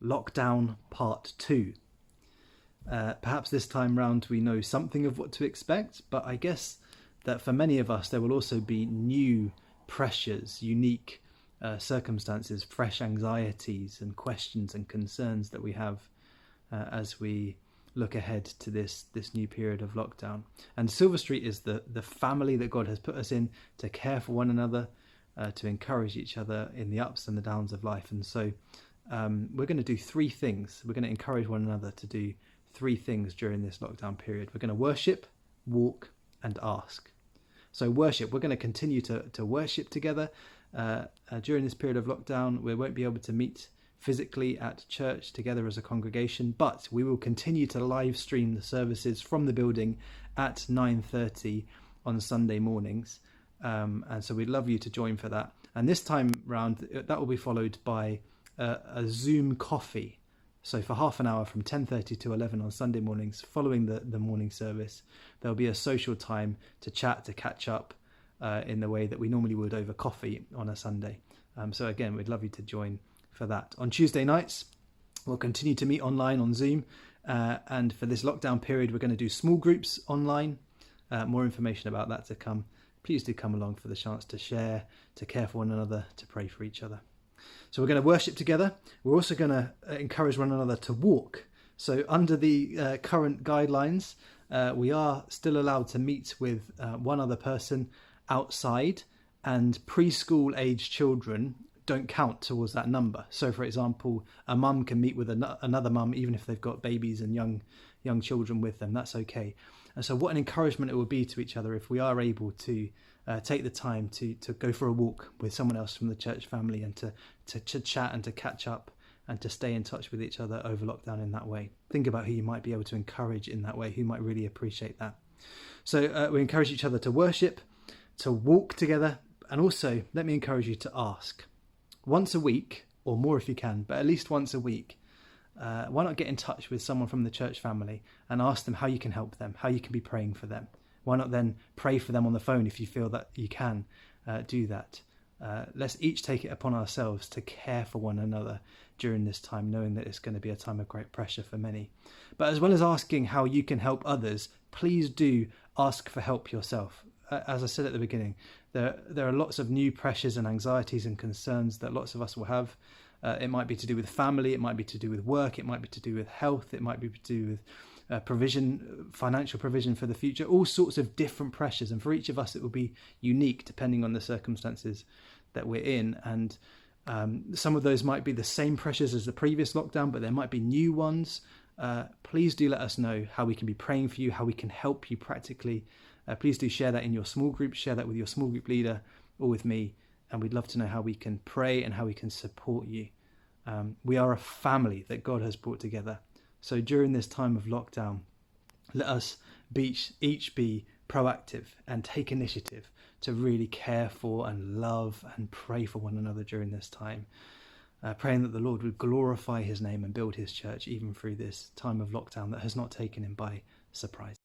Lockdown Part 2. Perhaps this time round we know something of what to expect, but I guess that for many of us there will also be new pressures, unique circumstances, fresh anxieties and questions and concerns that we have as we look ahead to this new period of lockdown. And Silver Street is the family that God has put us in to care for one another, to encourage each other in the ups and the downs of life. And so we're going to do three things. We're going to encourage one another to do three things during this lockdown period. We're going to worship, walk, and ask. So worship, we're going to continue to worship together during this period of lockdown. We won't be able to meet physically at church together as a congregation, but we will continue to live stream the services from the building at 9:30 on Sunday mornings. And so we'd love you to join for that. And this time round, that will be followed by a Zoom coffee. So for half an hour from 10:30 to 11 on Sunday mornings, following the morning service, there'll be a social time to chat, to catch up in the way that we normally would over coffee on a Sunday. So again, we'd love you to join for that. On Tuesday nights, we'll continue to meet online on Zoom. And for this lockdown period, we're going to do small groups online. More information about that to come. Please do come along for the chance to share, to care for one another, to pray for each other. So we're going to worship together. We're also going to encourage one another to walk. So under the current guidelines, we are still allowed to meet with one other person outside, and preschool age children don't count towards that number. So for example, a mum can meet with another mum even if they've got babies and young children with them. That's okay. And so what an encouragement it will be to each other if we are able to take the time to go for a walk with someone else from the church family, and to chat and to catch up and to stay in touch with each other over lockdown in that way. Think about who you might be able to encourage in that way, who might really appreciate that. So we encourage each other to worship, to walk together, and also let me encourage you to ask. Once a week, or more if you can, but at least once a week, why not get in touch with someone from the church family and ask them how you can help them, how you can be praying for them. Why not then pray for them on the phone if you feel that you can do that. Let's each take it upon ourselves to care for one another during this time, knowing that it's going to be a time of great pressure for many. But as well as asking how you can help others, please do ask for help yourself. As I said at the beginning, there are lots of new pressures and anxieties and concerns that lots of us will have. It might be to do with family, it might be to do with work, it might be to do with health, it might be to do with provision, financial provision for the future, all sorts of different pressures. And for each of us, it will be unique depending on the circumstances that we're in. And some of those might be the same pressures as the previous lockdown, but there might be new ones. Please do let us know how we can be praying for you, how we can help you practically. Please do share that in your small group, share that with your small group leader or with me. And we'd love to know how we can pray and how we can support you. We are a family that God has brought together. So during this time of lockdown, let us each be proactive and take initiative to really care for and love and pray for one another during this time. Praying that the Lord would glorify his name and build his church even through this time of lockdown that has not taken him by surprise.